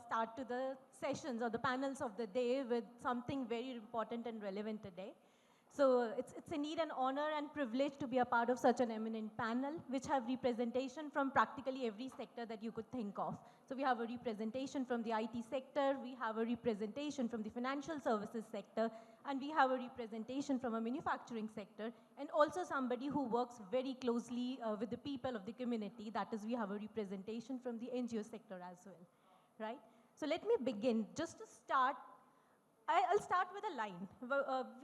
Start to the sessions or the panels of the day with something very important and relevant today. So it's indeed an honor and privilege to be a part of such an eminent panel, which have representation from practically every sector that you could think of. So we have a representation from the IT sector, we have a representation from the financial services sector, and we have a representation from a manufacturing sector, and also somebody who works very closely with the people of the community. That is, we have a representation from the NGO sector as well, right? So let me begin. Just to start, I'll start with a line.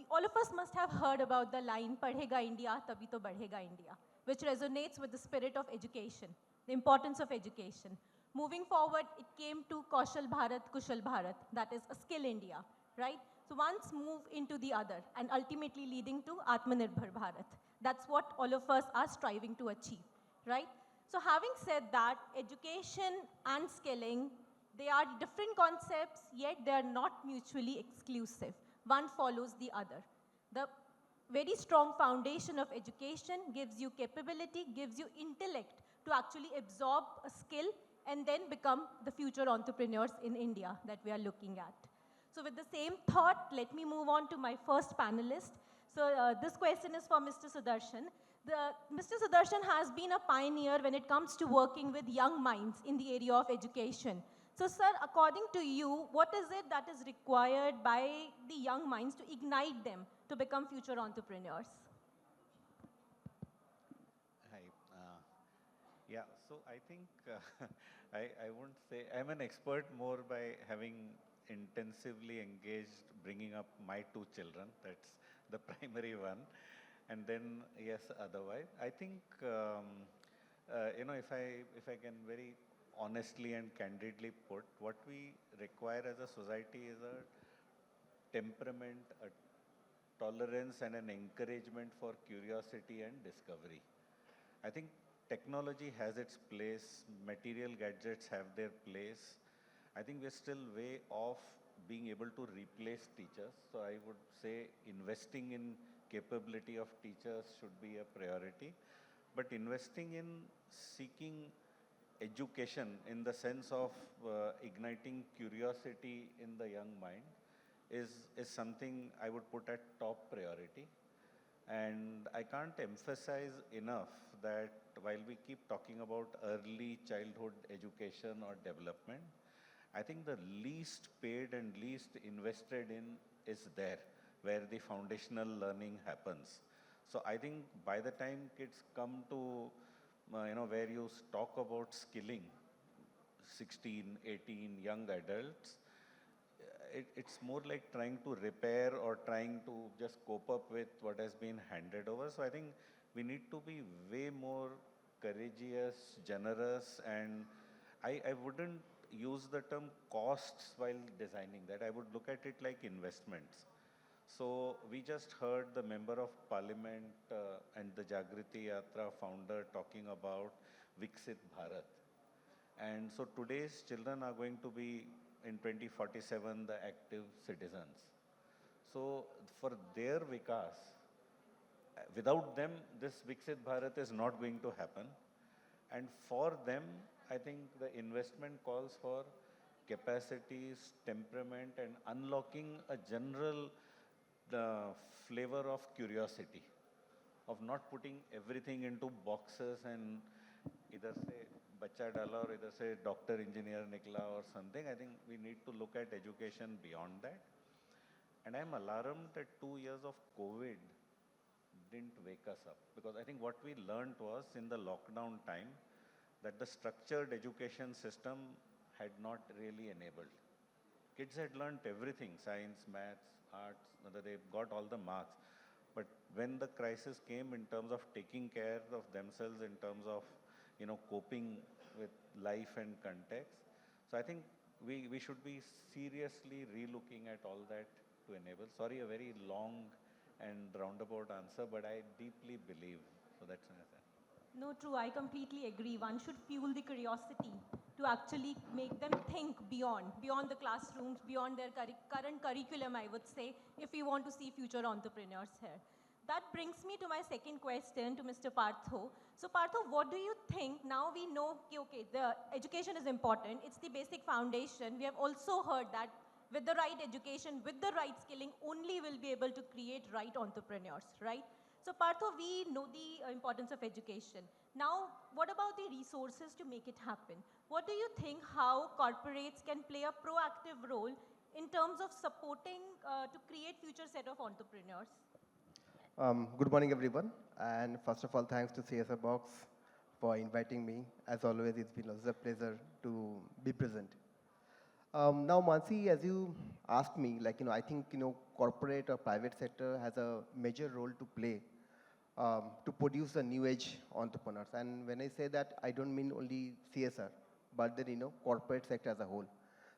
All of us must have heard about the line, Padhega India, Tabhi to Badhega India, which resonates with the spirit of education, the importance of education. Moving forward, it came to Kaushal Bharat, Kushal Bharat, that is a skill India, right? So once move into the other, and ultimately leading to Atmanirbhar Bharat. That's what all of us are striving to achieve, right? So having said that, education and skilling, they are different concepts, yet they are not mutually exclusive. One follows the other. The very strong foundation of education gives you capability, gives you intellect to actually absorb a skill and then become the future entrepreneurs in India that we are looking at. So with the same thought, let me move on to my first panelist. So this question is for Mr. Sudarshan. Mr. Sudarshan has been a pioneer when it comes to working with young minds in the area of education. So, sir, according to you, what is it that is required by the young minds to ignite them to become future entrepreneurs? Hi. Yeah, so I think I won't say I'm an expert more by having intensively engaged bringing up my two children. That's the primary one. And then, yes, otherwise. I think, if I can very honestly and candidly put, what we require as a society is a temperament, a tolerance, and an encouragement for curiosity and discovery. I think technology has its place, material gadgets have their place. I think we're still way off being able to replace teachers. So I would say investing in capability of teachers should be a priority. But investing in seeking education in the sense of igniting curiosity in the young mind is something I would put at top priority. And I can't emphasize enough that while we keep talking about early childhood education or development, I think the least paid and least invested in is there, where the foundational learning happens. So I think by the time kids come to, where you talk about skilling, 16, 18 young adults, it's more like trying to repair or trying to just cope up with what has been handed over. So I think we need to be way more courageous, generous, and I wouldn't use the term costs while designing that. I would look at it like investments. So we just heard the Member of Parliament and the Jagriti Yatra founder talking about Viksit Bharat. And so today's children are going to be in 2047 the active citizens. So for their vikas, without them, this Viksit Bharat is not going to happen. And for them, I think the investment calls for capacities, temperament, and unlocking a general flavor of curiosity, of not putting everything into boxes and either say bacha dala or either say doctor, engineer, nikla or something. I think we need to look at education beyond that. And I'm alarmed that 2 years of COVID didn't wake us up, because I think what we learned was in the lockdown time that the structured education system had not really enabled. Kids had learnt everything, science, maths, arts, they got all the marks. But when the crisis came in terms of taking care of themselves, in terms of, coping with life and context, so I think we should be seriously relooking at all that to enable. Sorry, a very long and roundabout answer, but I deeply believe. So that's my answer. No, true. I completely agree. One should fuel the curiosity to actually make them think beyond the classrooms, beyond their current curriculum, I would say, if we want to see future entrepreneurs here. That brings me to my second question to Mr. Partho. So Partho, what do you think? Now we know, okay, the education is important. It's the basic foundation. We have also heard that with the right education, with the right skilling, only we'll be able to create right entrepreneurs, right? So Partho, we know the importance of education. Now, what about the resources to make it happen? What do you think how corporates can play a proactive role in terms of supporting to create future set of entrepreneurs? Good morning, everyone. And first of all, thanks to CSR Box for inviting me. As always, it's been a pleasure to be present. Now, Mansi, as you asked me, I think, corporate or private sector has a major role to play to produce a new age entrepreneurs. And when I say that, I don't mean only CSR, but then, corporate sector as a whole.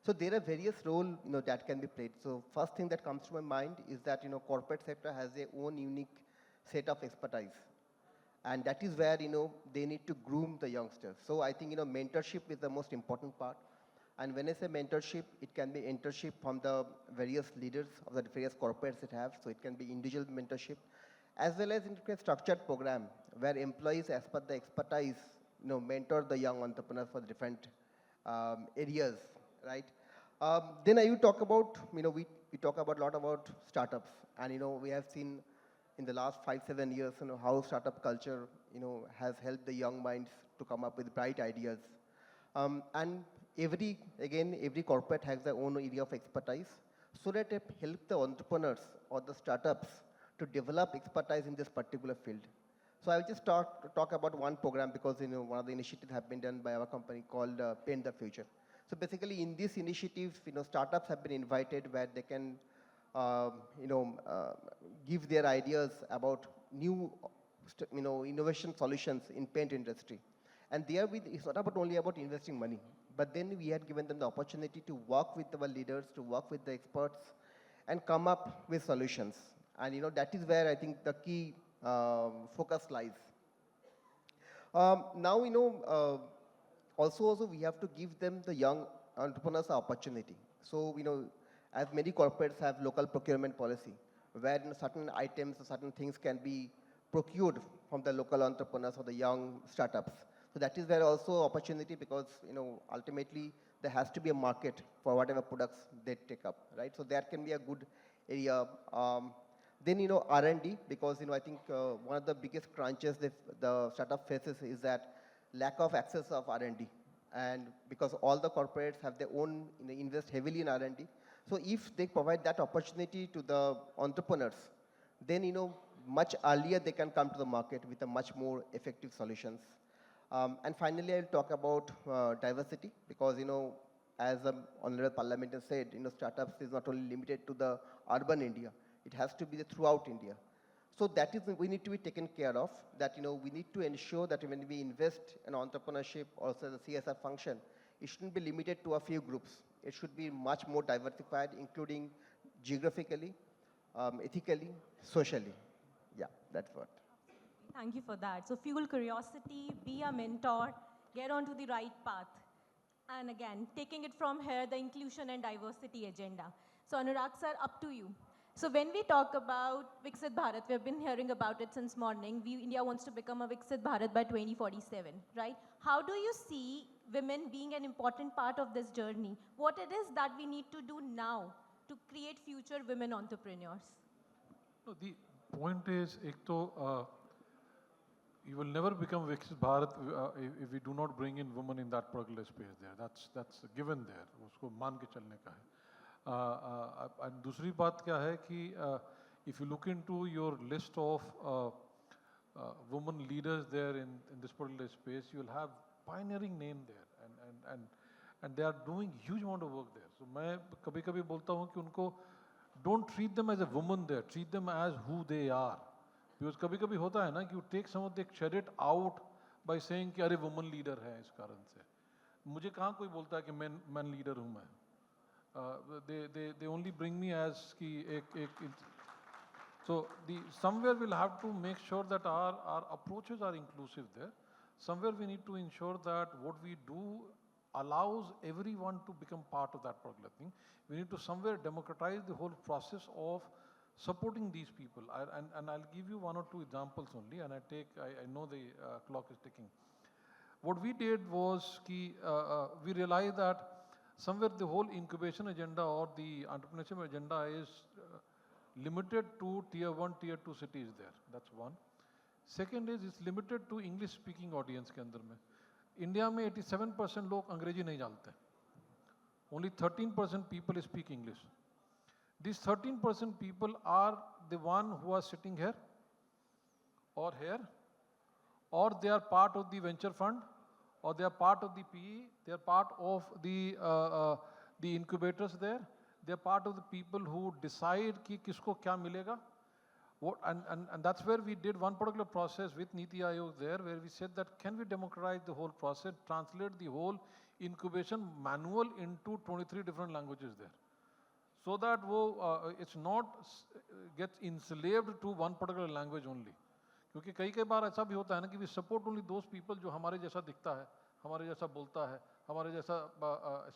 So there are various roles, that can be played. So first thing that comes to my mind is that, corporate sector has their own unique set of expertise. And that is where, they need to groom the youngsters. So I think, mentorship is the most important part. And when I say mentorship, it can be mentorship from the various leaders of the various corporates that have. So it can be individual mentorship, as well as into a structured program where employees, as per the expertise, mentor the young entrepreneurs for different areas, right? Then you talk about, we talk about a lot about startups, and we have seen in the last 5-7 years, how startup culture, has helped the young minds to come up with bright ideas, and every corporate has their own area of expertise, so that it helps the entrepreneurs or the startups to develop expertise in this particular field. So I'll just talk about one program because one of the initiatives have been done by our company called Paint the Future. So basically, in this initiative, startups have been invited where they can, give their ideas about new, innovation solutions in paint industry. And there, it's not only about investing money, but then we had given them the opportunity to work with our leaders, to work with the experts, and come up with solutions. And that is where I think the key focus lies. Now, also we have to give them, the young entrepreneurs, an opportunity. So, as many corporates have local procurement policy, where certain items or certain things can be procured from the local entrepreneurs or the young startups. So that is where also opportunity, because ultimately there has to be a market for whatever products they take up, right? So that can be a good area. Then R&D, because I think one of the biggest crunches the startup faces is that lack of access of R&D, and because all the corporates have their own, invest heavily in R&D. So if they provide that opportunity to the entrepreneurs, then much earlier they can come to the market with a much more effective solutions. And finally, I'll talk about diversity, because as the honorable parliament has said, startups is not only limited to the urban India, it has to be throughout India. So that is, we need to be taken care of, that we need to ensure that when we invest in entrepreneurship, also the CSR function, it shouldn't be limited to a few groups. It should be much more diversified, including geographically, ethically, socially. Yeah, that's what. Thank you for that. So fuel curiosity, be a mentor, get onto the right path. And again, taking it from here, the inclusion and diversity agenda. So Anurag sir, up to you. So when we talk about Viksit Bharat, we have been hearing about it since morning. India wants to become a Viksit Bharat by 2047, right? How do you see women being an important part of this journey? What it is that we need to do now to create future women entrepreneurs? No, the point is, you will never become Viksit Bharat if we do not bring in women in that particular space there. That's a given there. उसको मान के चलने का है. And दूसरी बात क्या है कि if you look into your list of women leaders there in this particular space, you will have pioneering name there, and they are doing huge amount of work there. So मैं कभी-कभी बोलता हूँ कि उनको don't treat them as a woman there, treat them as who they are. Because कभी-कभी होता है ना कि you take some of the credit out by saying कि अरे woman leader है इस कारण से. मुझे कहाँ कोई बोलता है कि man leader हूँ मैं. They only bring me as कि एक So somewhere we'll have to make sure that our approaches are inclusive there. Somewhere we need to ensure that what we do allows everyone to become part of that particular thing. We need to somewhere democratize the whole process of supporting these people. And I'll give you one or two examples only, and I know the clock is ticking. What we did was we realized that somewhere the whole incubation agenda or the entrepreneurship agenda is limited to tier 1, tier 2 cities there. That's one. Second is it's limited to English speaking audience के अंदर में. India में 87% लोग अंग्रेजी नहीं जानते. Only 13% people speak English. These 13% people are the one who are sitting here or here, or they are part of the venture fund, or they are part of the PE, they are part of the incubators there, they are part of the people who decide कि किसको क्या मिलेगा. And that's where we did one particular process with Niti Aayog there, where we said that can we democratize the whole process, translate the whole incubation manual into 23 different languages there, so that it's not gets enslaved to one particular language only. क्योंकि कई बार ऐसा भी होता है ना कि we support only those people जो हमारे जैसा दिखता है, हमारे जैसा बोलता है, हमारे जैसा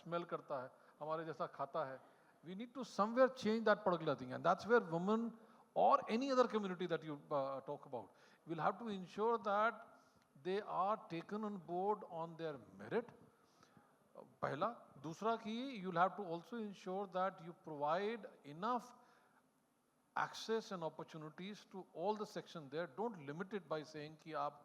smell करता है, हमारे जैसा खाता है. We need to somewhere change that particular thing, and that's where women or any other community that you talk about will have to ensure that they are taken on board on their merit. पहला. दूसरा कि you'll have to also ensure that you provide enough access and opportunities to all the sections there. Don't limit it by saying कि आप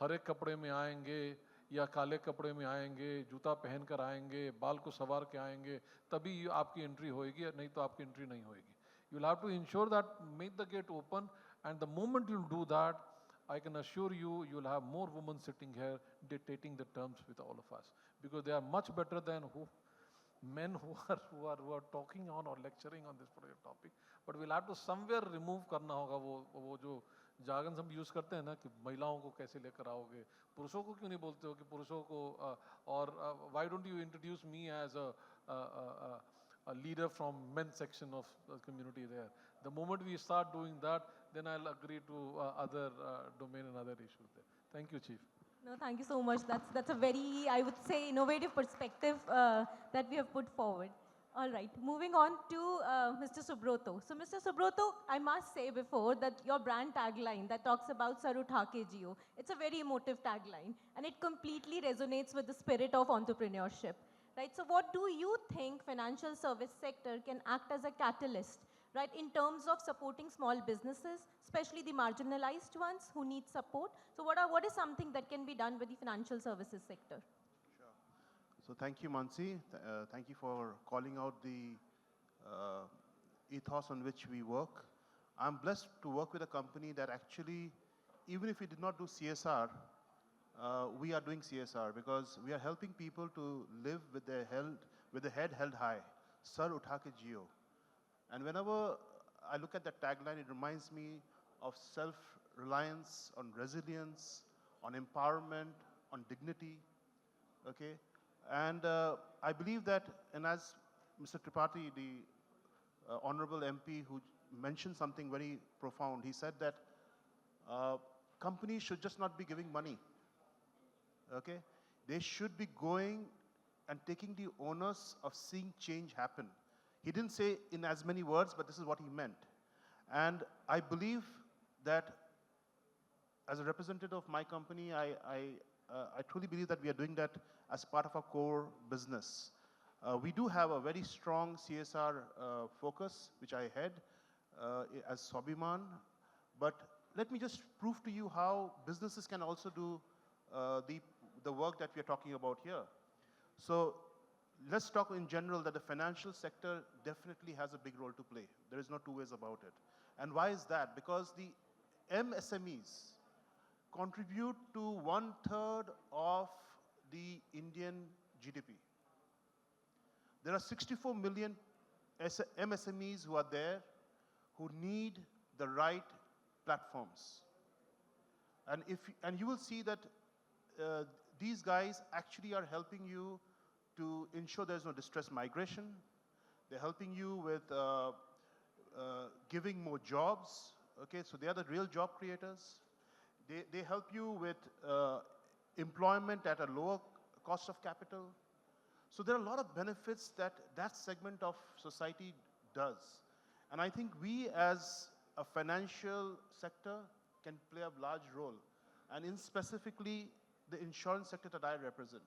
हरे कपड़े में आएंगे या काले कपड़े में आएंगे, जूता पहन कर आएंगे, बाल को सवार के आएंगे, तभी आपकी एंट्री होएगी, नहीं तो आपकी एंट्री नहीं होएगी. You'll have to ensure that make the gate open, and the moment you'll do that, I can assure you, you'll have more women sitting here dictating the terms with all of us, because they are much better than men who are talking on or lecturing on this particular topic. But we'll have to somewhere remove करना होगा वो जो jargon हम use करते हैं ना कि महिलाओं को कैसे लेकर आओगे, पुरुषों को क्यों नहीं बोलते हो कि पुरुषों को और why don't you introduce me as a leader from men's section of the community there. The moment we start doing that, then I'll agree to other domain and other issues there. Thank you, Chief. No, thank you so much. That's a very, I would say, innovative perspective that we have put forward. All right, moving on to Mr. Subroto. So, Mr. Subroto, I must say before that your brand tagline that talks about Sar Utha Ke Jiyo, it's a very emotive tagline, and it completely resonates with the spirit of entrepreneurship. Right, so what do you think financial service sector can act as a catalyst, right, in terms of supporting small businesses, especially the marginalized ones who need support? So what is something that can be done with the financial services sector? Sure. So thank you, Mansi. Thank you for calling out the ethos on which we work. I'm blessed to work with a company that actually, even if we did not do CSR, we are doing CSR because we are helping people to live with the head held high. Sar Utha Ke Jiyo. And whenever I look at that tagline, it reminds me of self-reliance, on resilience, on empowerment, on dignity. Okay, and I believe that, and as Mr. Tripathi, the honorable MP, who mentioned something very profound, he said that companies should just not be giving money. Okay, they should be going and taking the onus of seeing change happen. He didn't say in as many words, but this is what he meant. And I believe that as a representative of my company, I truly believe that we are doing that as part of our core business. We do have a very strong CSR focus, which I head as Swabiman. But let me just prove to you how businesses can also do the work that we are talking about here. So let's talk in general that the financial sector definitely has a big role to play. There is no two ways about it. And why is that? Because the MSMEs contribute to 1/3 of the Indian GDP. There are 64 million MSMEs who are there who need the right platforms. And you will see that these guys actually are helping you to ensure there's no distress migration. They're helping you with giving more jobs. Okay, so they are the real job creators. They help you with employment at a lower cost of capital. So there are a lot of benefits that that segment of society does. And I think we as a financial sector can play a large role. And in specifically the insurance sector that I represent.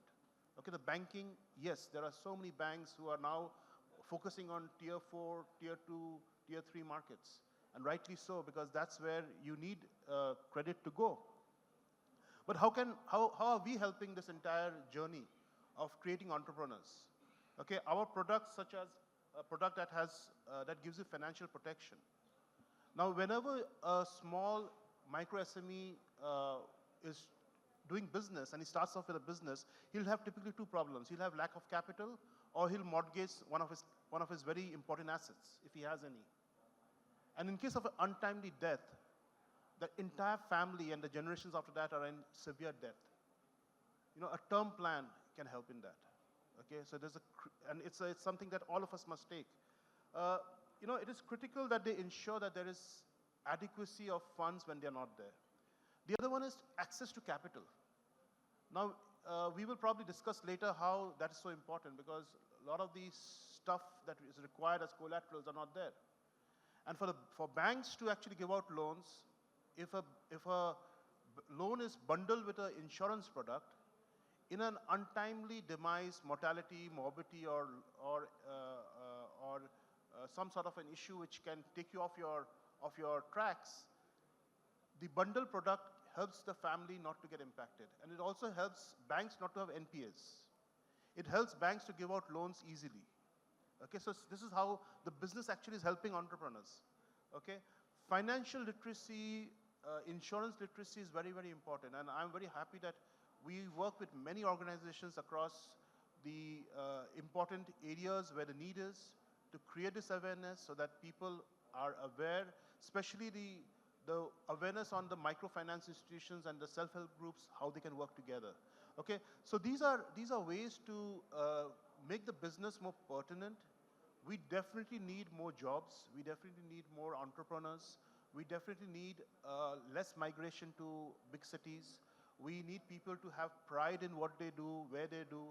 Okay, the banking, yes, there are so many banks who are now focusing on tier 4, tier 2, tier 3 markets. And rightly so, because that's where you need credit to go. But how are we helping this entire journey of creating entrepreneurs? Okay, our products, such as a product that has that gives you financial protection. Now, whenever a small micro SME is doing business and he starts off with a business, he'll have typically two problems. He'll have lack of capital, or he'll mortgage one of his very important assets, if he has any. And in case of an untimely death, the entire family and the generations after that are in severe debt. You know, a term plan can help in that. Okay, so there's and it's something that all of us must take. You know, it is critical that they ensure that there is adequacy of funds when they're not there. The other one is access to capital. Now, we will probably discuss later how that is so important, because a lot of the stuff that is required as collaterals are not there. And for banks to actually give out loans, if a loan is bundled with an insurance product, in an untimely demise, mortality, morbidity, or some sort of an issue which can take you off your tracks, the bundle product helps the family not to get impacted. And it also helps banks not to have NPAs. It helps banks to give out loans easily. Okay, so this is how the business actually is helping entrepreneurs. Okay, financial literacy, insurance literacy is very, very important. And I'm very happy that we work with many organizations across the important areas where the need is to create this awareness so that people are aware, especially the awareness on the microfinance institutions and the self-help groups, how they can work together. Okay, so these are ways to make the business more pertinent. We definitely need more jobs. We definitely need more entrepreneurs. We definitely need less migration to big cities. We need people to have pride in what they do, where they do.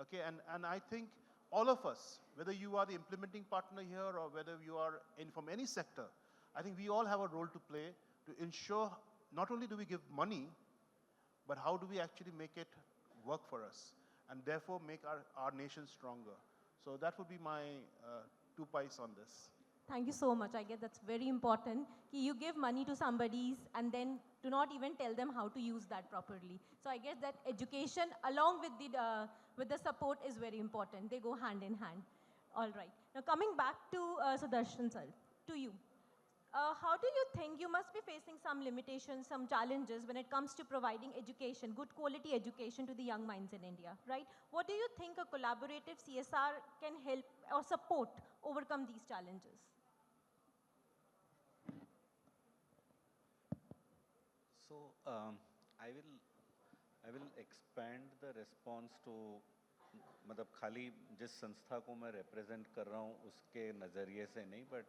Okay, and I think all of us, whether you are the implementing partner here or whether you are from any sector, I think we all have a role to play to ensure not only do we give money, but how do we actually make it work for us and therefore make our nation stronger. So that would be my 2 pies on this. Thank you so much. I guess that's very important. You give money to somebody and then do not even tell them how to use that properly. So I guess that education along with the support is very important. They go hand in hand. All right. Now coming back to Sudarshan sir, to you. How do you think you must be facing some limitations, some challenges when it comes to providing education, good quality education to the young minds in India, right? What do you think a collaborative CSR can help or support overcome these challenges? So I will expand the response to मतलब खाली जिस संस्था को मैं represent कर रहा हूँ उसके नज़रिए से नहीं, but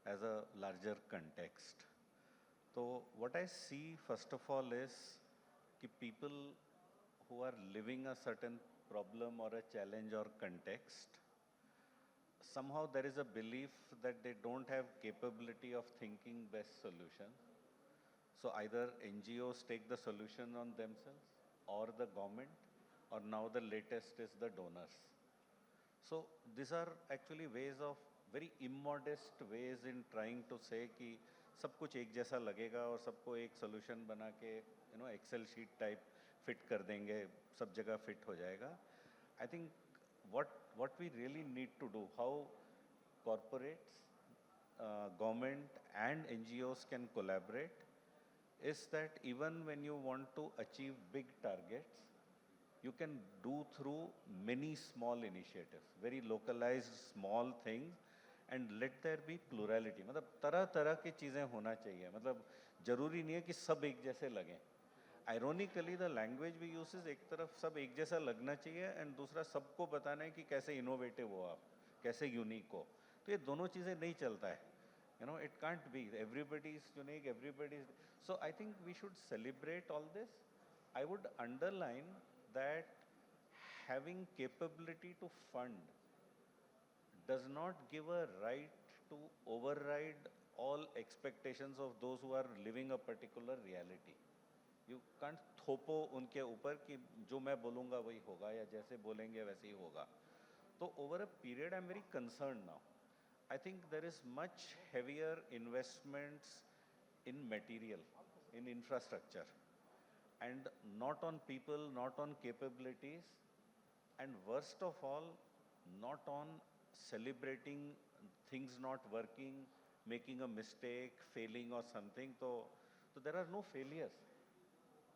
as a larger context. So what I see first of all is कि people who are living a certain problem or a challenge or context, somehow there is a belief that they don't have capability of thinking best solution. So either NGOs take the solution on themselves, or the government, or now the latest is the donors. So these are actually ways of very immodest ways in trying to say कि सब कुछ एक जैसा लगेगा और सबको एक solution बना के Excel sheet type fit कर देंगे, सब जगह fit हो जाएगा. I think what we really need to do, how corporates, government and NGOs can collaborate, is that even when you want to achieve big targets, you can do through many small initiatives, very localized small things, and let there be plurality. मतलब तरह तरह की चीज़ें होना चाहिए. मतलब जरूरी नहीं है कि सब एक जैसे लगें. Ironically, the language we use is एक तरफ सब एक जैसा लगना चाहिए and दूसरा सबको बताना है कि कैसे innovative हो आप, कैसे unique हो. तो ये दोनों चीज़ें नहीं चलता है. You know, it can't be. Everybody is unique, everybody is. So I think we should celebrate all this. I would underline that having capability to fund does not give a right to override all expectations of those who are living a particular reality. You can't थोपो उनके ऊपर कि जो मैं बोलूँगा वही होगा या जैसे बोलेंगे वैसे ही होगा. So over a period, I'm very concerned now. I think there is much heavier investments in material, in infrastructure, and not on people, not on capabilities, and worst of all, not on celebrating things not working, making a mistake, failing or something. So there are no failures.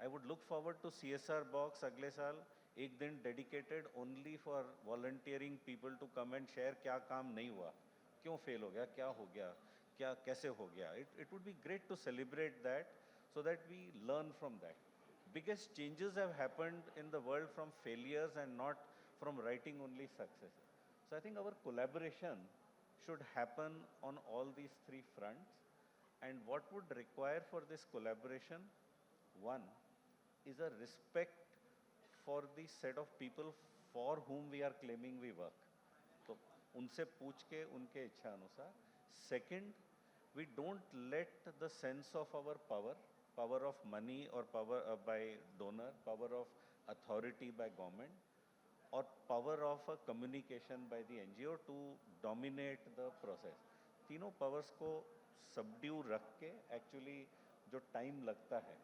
I would look forward to CSR box अगले साल एक दिन dedicated only for volunteering people to come and share क्या काम नहीं हुआ, क्यों fail हो गया, क्या हो गया, क्या कैसे हो गया. It would be great to celebrate that so that we learn from that. Biggest changes have happened in the world from failures and not from writing only success. So I think our collaboration should happen on all these three fronts. And what would require for this collaboration? One is a respect for the set of people for whom we are claiming we work. So उनसे पूछ के उनके इच्छा अनुसार. Second, we don't let the sense of our power of money or power by donor, power of authority by government, or power of a communication by the NGO to dominate the process. तीनों powers को subdue रख के actually जो time लगता है.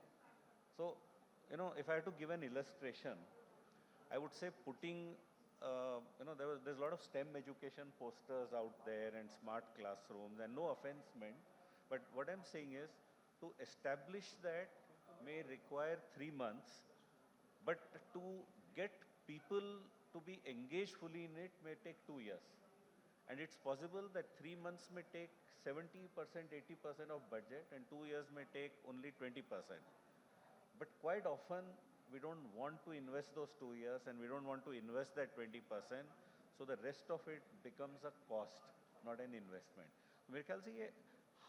So, you know, if I had to give an illustration, I would say putting, you know, there's a lot of STEM education posters out there and smart classrooms, and no offense meant, but what I'm saying is to establish that may require 3 months, but to get people to be engaged fully in it may take 2 years. And it's possible that 3 months may take 70%, 80% of budget, and 2 years may take only 20%. But quite often, we don't want to invest those 2 years and we don't want to invest that 20%. So the rest of it becomes a cost, not an investment. मेरे ख्याल से ये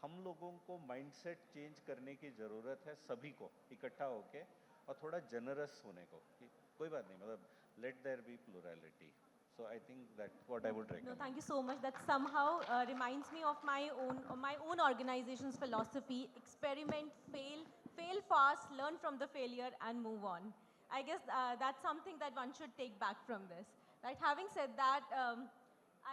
हम लोगों को mindset change करने की ज़रूरत है सभी को इकट्ठा होके और थोड़ा generous होने को कि कोई बात नहीं मतलब let there be plurality. So I think that's what I would recommend. No, thank you so much. That somehow reminds me of my own organization's philosophy: experiment, fail fast, learn from the failure, and move on. I guess that's something that one should take back from this. Right? Having said that,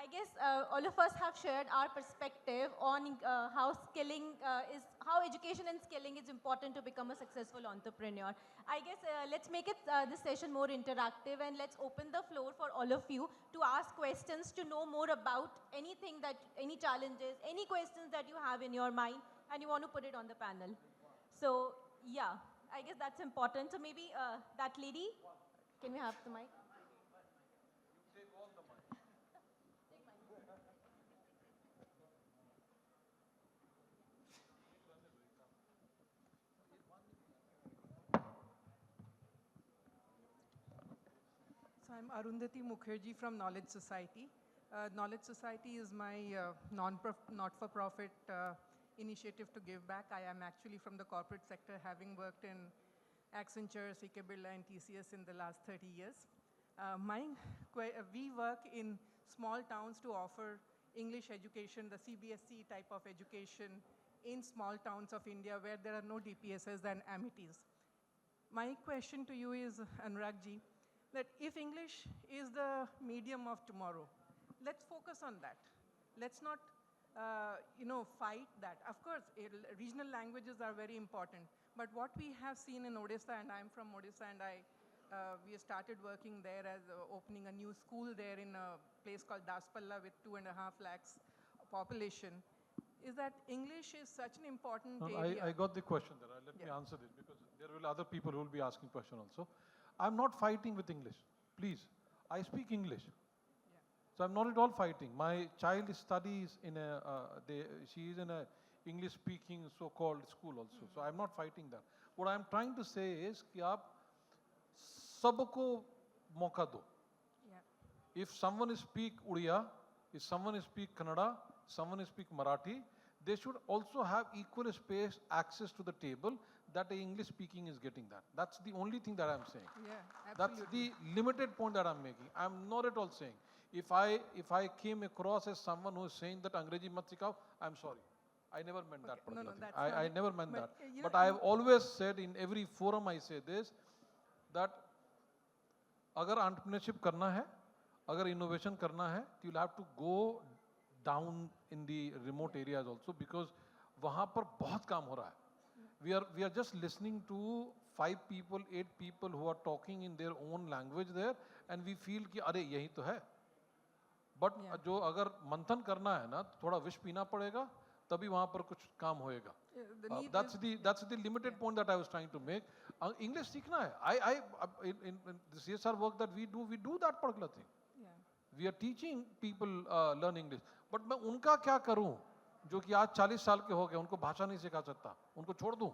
I guess all of us have shared our perspective on how education and skilling is important to become a successful entrepreneur. I guess let's make this session more interactive, and let's open the floor for all of you to ask questions, to know more about any challenges, any questions that you have in your mind, and you want to put it on the panel. So yeah, I guess that's important. So maybe that lady, can we have the mic? So I'm Arundhati Mukherjee from Knowledge Society. Knowledge Society is my not-for-profit initiative to give back. I am actually from the corporate sector, having worked in Accenture, CK Birla, and TCS in the last 30 years. We work in small towns to offer English education, the CBSE type of education in small towns of India where there are no DPSs and amities. My question to you is, Anuragji, that if English is the medium of tomorrow, let's focus on that. Let's not, fight that. Of course, regional languages are very important. But what we have seen in Odisha, and I'm from Odisha, and we started working there as opening a new school there in a place called Daspalla with 2.5 lakhs population, is that English is such an important area. I got the question there. Let me answer this because there will be other people who will be asking question also. I'm not fighting with English. Please, I speak English. So I'm not at all fighting. My child studies in she is in a English-speaking so-called school also. So I'm not fighting that. What I'm trying to say is कि आप सबको मौका दो. If someone speak Odia, if someone speak Kannada, someone speak Marathi, they should also have equal space, access to the table that a English speaking is getting that. That's the only thing that I'm saying. Yeah, That's absolutely. the limited point that I'm making. I'm not at all saying. If I came across as someone who is saying that Angreji mat sikhao, I'm sorry. I never meant that Okay, no, particular thing. that's not I it. never meant But, that. you But know, I have always said in every forum I say this, that अगर entrepreneurship करना है, अगर innovation करना है, you'll have to go down in the remote areas also, because वहाँ पर बहुत काम हो रहा है. We are just listening to 5 people, 8 people who are talking in their own language there, and we feel कि अरे यही तो है. But जो अगर मंथन करना है ना, थोड़ा विष पीना पड़ेगा, तभी वहाँ पर कुछ काम होएगा. That's the limited point that I was trying to make. English सीखना है. In the CSR work that we do that particular thing. Yeah. We are teaching people learn English. But मैं उनका क्या करूं जो कि आज 40 साल के हो गए, उनको भाषा नहीं सिखा सकता, उनको छोड़ दूं.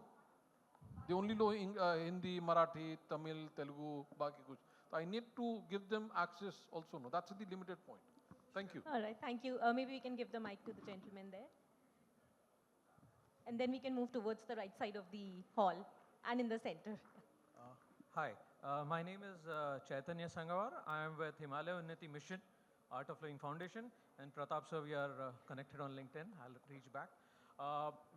They only know Hindi, Marathi, Tamil, Telugu, बाकी कुछ. So I need to give them access also. No, that's the limited point. Thank you. All right, thank you. Maybe we can give the mic to the gentleman there. And then we can move towards the right side of the hall and in the center. Hi, my name is Chaitanya Sangawar. I am with Himalaya Unnati Mission, Art of Living Foundation, and Pratap sir, we are connected on LinkedIn. I'll reach back.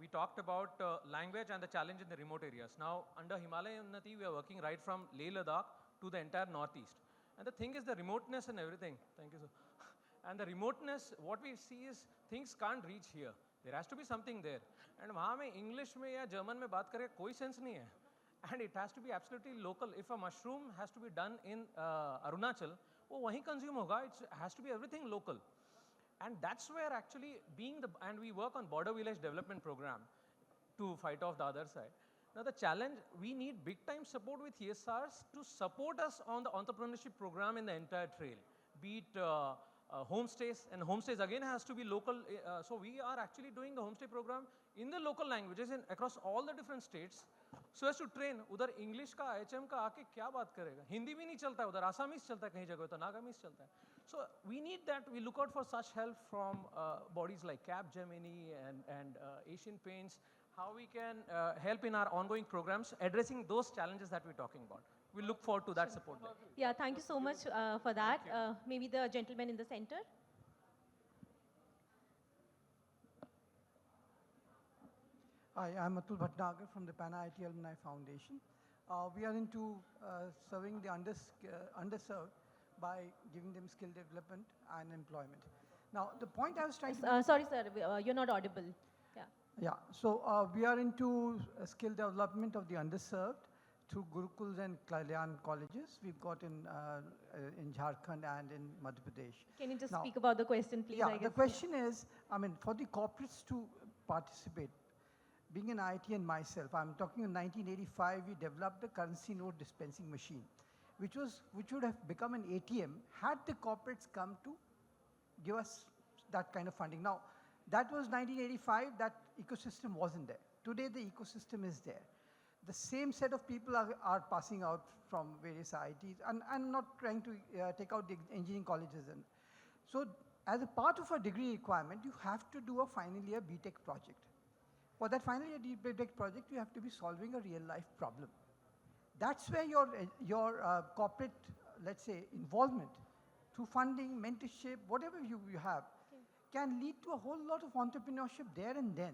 We talked about language and the challenge in the remote areas. Now, under Himalaya Unnati, we are working right from Leh Ladakh to the entire Northeast. And the thing is the remoteness and everything. Thank you, sir. And the remoteness, what we see is things can't reach here. There has to be something there. And वहाँ में English में या German में बात करें कोई sense नहीं है. And it has to be absolutely local. If a mushroom has to be done in Arunachal, वो वहीं consume होगा. It has to be everything local. And that's where actually and we work on border village development program to fight off the other side. Now the challenge, we need big time support with ESRs to support us on the entrepreneurship program in the entire trail. Be it homestays, and homestays again has to be local. So we are actually doing the homestay program in the local languages and across all the different states. So as to train, उधर English का IHM का आके क्या बात करेगा? हिंदी भी नहीं चलता है उधर, आसामीज चलता है कहीं जगह तो नागामीज चलता है. So we need that. We look out for such help from bodies like Capgemini and Asian Paints. How we can help in our ongoing programs addressing those challenges that we're talking about. We look forward to that support there. Yeah, thank you so much for that. Maybe the gentleman in the center. Hi, I'm Atul Bhatnagar from the Pan IIT Alumni Foundation. We are into serving the underserved by giving them skill development and employment. Now, the point I was trying to... Sorry, sir, you're not audible. Yeah. Yeah, so we are into skill development of the underserved through Gurukuls and Kalyan colleges. We've got in Jharkhand and in Madhya Pradesh. Can you just speak about the question, please? Yeah, the question is, I mean, for the corporates to participate, being an IT and myself, I'm talking in 1985, we developed the currency note dispensing machine, which would have become an ATM had the corporates come to give us that kind of funding. Now, that was 1985, that ecosystem wasn't there. Today, the ecosystem is there. The same set of people are passing out from various IITs, and I'm not trying to take out the engineering colleges. And so, as a part of a degree requirement, you have to do a final year BTech project. For that final year BTech project, you have to be solving a real life problem. That's where your corporate, let's say, involvement through funding, mentorship, whatever you have, can lead to a whole lot of entrepreneurship there and then.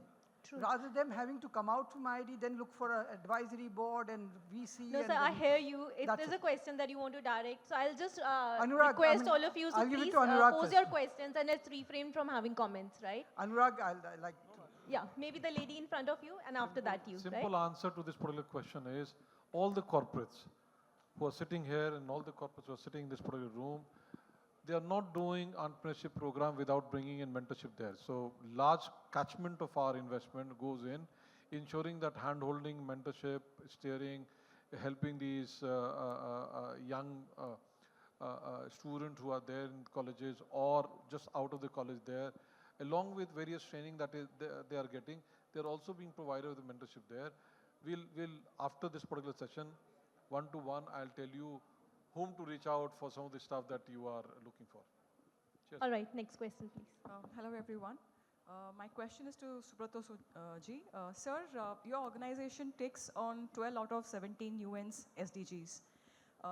True. Rather than having to come out from ID, then look for an advisory board and VC. No, and sir, I hear you. If there's a question that you want to direct, so I'll just request all of you to please pose your questions, and let's refrain from having comments, right? Anurag, I'd like to. Yeah, maybe the lady in front of you, and after that you, Simple answer to this particular question is, all the corporates who are sitting here and all the corporates who are sitting in this particular room, they are not doing entrepreneurship program without bringing in mentorship there. So large catchment of our investment goes in ensuring that hand-holding, mentorship, steering, helping these young students who are there in colleges or just out of the college there, along with various training that they are getting, they are also being provided with mentorship there. We'll after this particular session, one-to-one, I'll tell you whom to reach out for some of the stuff that you are looking for. Cheers. All right, next question, please. Hello, everyone. My question is to Subrato ji. Sir, your organization ticks on 12 out of 17 UN's SDGs.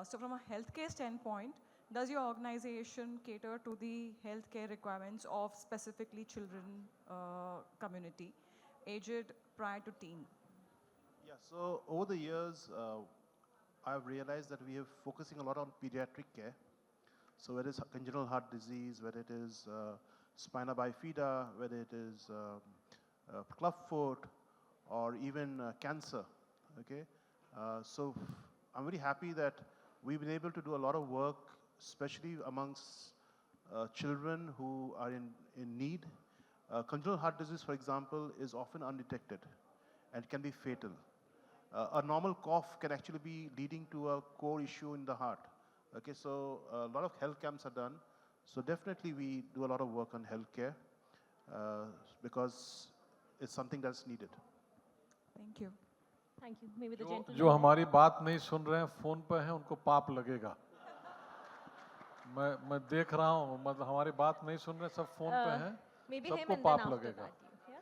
So from a healthcare standpoint, does your organization cater to the healthcare requirements of specifically children community, aged prior to teen? Yeah, so over the years, I've realized that we are focusing a lot on pediatric care. So whether it's congenital heart disease, whether it is spina bifida, whether it is clubfoot, or even cancer, okay? So I'm very happy that we've been able to do a lot of work, especially amongst children who are in need. Congenital heart disease, for example, is often undetected and can be fatal. A normal cough can actually be leading to a core issue in the heart. Okay, so a lot of health camps are done. So definitely we do a lot of work on healthcare because it's something that's needed. Thank you. Thank you. Maybe the gentleman. जो हमारी बात नहीं सुन रहे हैं phone पे हैं उनको पाप लगेगा. मैं देख रहा हूँ मतलब हमारी बात नहीं सुन रहे सब फोन पे हैं. Maybe him सबको and then पाप after लगेगा. that. Yeah?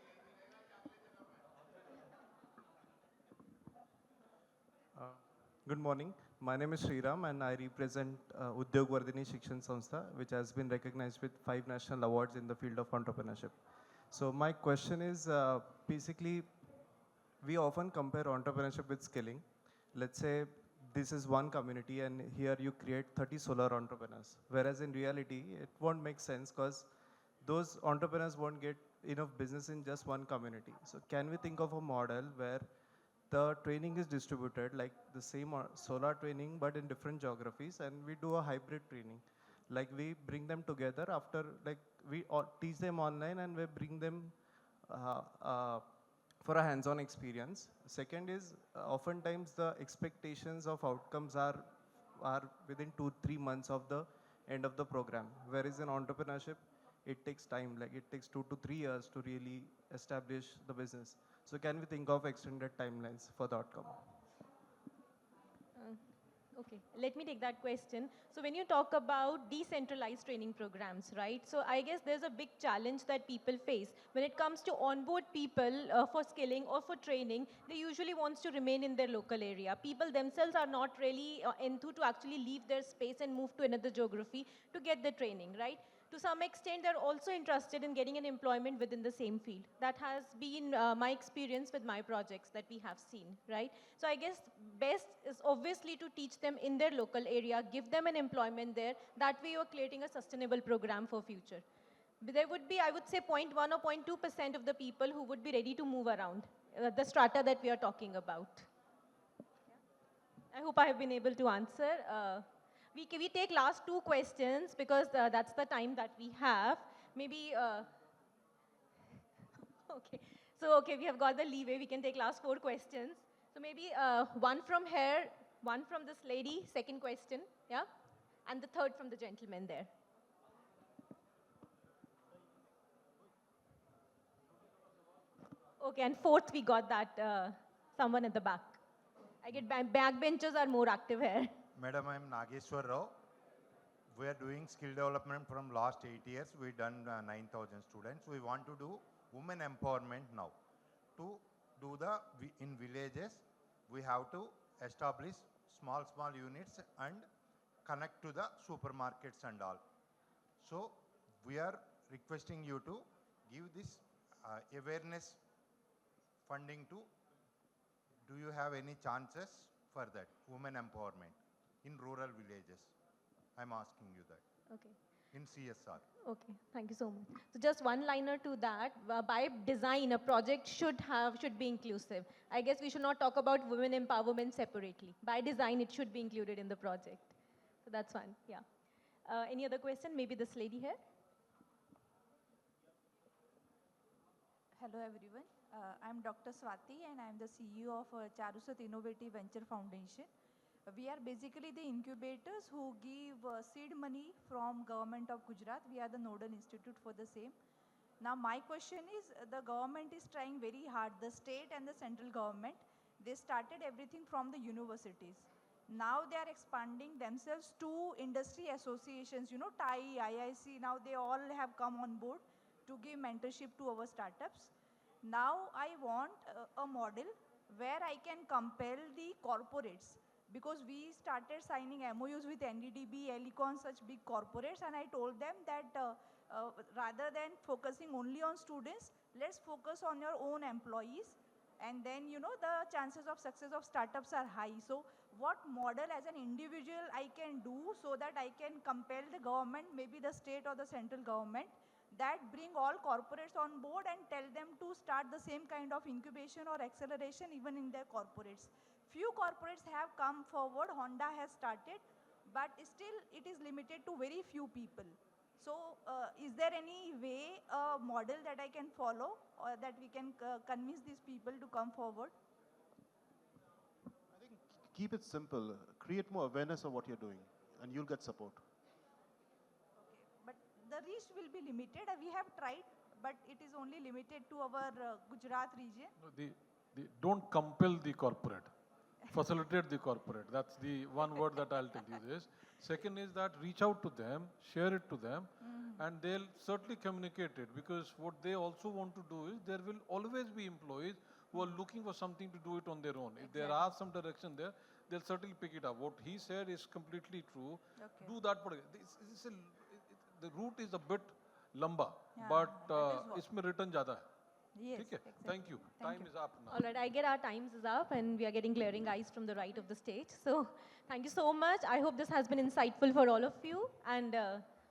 Good morning. My name is Sriram and I represent Udyog Vardhini Shikshan Sanstha, which has been recognized with 5 national awards in the field of entrepreneurship. So my question is, basically, we often compare entrepreneurship with skilling. Let's say this is one community and here you create 30 solar entrepreneurs. Whereas in reality, it won't make sense because those entrepreneurs won't get enough business in just one community. So can we think of a model where the training is distributed like the same solar training but in different geographies, and we do a hybrid training, like we bring them together after, like we teach them online and we bring them for a hands-on experience. Second is oftentimes the expectations of outcomes are within 2-3 months of the end of the program, whereas in entrepreneurship it takes time, like it takes 2 to 3 years to really establish the business. So can we think of extended timelines for the outcome? Okay, let me take that question. So when you talk about decentralized training programs, right? So I guess there's a big challenge that people face. When it comes to onboard people for skilling or for training, they usually want to remain in their local area. People themselves are not really enthused to actually leave their space and move to another geography to get the training, right? To some extent, they're also interested in getting an employment within the same field. That has been my experience with my projects that we have seen, right? So I guess best is obviously to teach them in their local area, give them an employment there. That way you're creating a sustainable program for future. But there would be, I would say, 0.1 or 0.2% of the people who would be ready to move around, the strata that we are talking about. I hope I have been able to answer. We take last 2 questions because that's the time that we have. Maybe, okay. So, okay, we have got the leeway. We can take last 4 questions. So maybe one from here, one from this lady, second question, yeah? And the third from the gentleman there. Okay, and fourth we got that, someone at the back. I get backbenchers are more active here. Madam, I am Nageshwar Rao. We are doing skill development from last 8 years. We've done 9,000 students. We want to do women empowerment now. To do in villages, we have to establish small units and connect to the supermarkets and all. So we are requesting you to give this awareness funding to, do you have any chances for that, women empowerment in rural villages? I'm asking you that. Okay. In CSR. Okay, thank you so much. So just one liner to that, by design, a project should be inclusive. I guess we should not talk about women empowerment separately. By design, it should be included in the project. So that's one, yeah. Any other question? Maybe this lady here? Hello everyone. I'm Dr. Swati and I'm the CEO of Charusat Innovative Venture Foundation. We are basically the incubators who give seed money from Government of Gujarat. We are the nodal institute for the same. Now my question is, the government is trying very hard, the state and the central government. They started everything from the universities. Now they are expanding themselves to industry associations, you know, TIE, IIC, now they all have come on board to give mentorship to our startups. Now I want a model where I can compel the corporates, because we started signing MOUs with NDDB, Elecon, such big corporates, and I told them that rather than focusing only on students, let's focus on your own employees, and then the chances of success of startups are high. So what model as an individual I can do so that I can compel the government, maybe the state or the central government, that bring all corporates on board and tell them to start the same kind of incubation or acceleration even in their corporates. Few corporates have come forward, Honda has started, but still it is limited to very few people. So is there any way, a model that I can follow, or that we can convince these people to come forward? I think keep it simple. Create more awareness of what you're doing, and you'll get support. But the reach will be limited. We have tried, but it is only limited to our Gujarat region. Don't compel the corporate. Facilitate the corporate. That's the one word that I'll tell you this. Second is that reach out to them, share it to them, and they'll certainly communicate it, because what they also want to do is there will always be employees who are looking for something to do it on their own. If there are some direction there, they'll certainly pick it up. What he said is completely true. Okay. Do that. The route is a bit lamba, Yeah, but that is what. इसमें return ज़्यादा है. Yes, ठीक है? exactly. Thank you. Thank Time you. is up now. All right, I get our times is up and we are getting glaring eyes from the right of the stage. So thank you so much. I hope this has been insightful for all of you and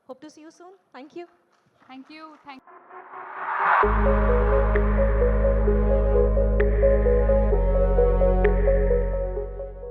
hope to see you soon. Thank you. Thank you.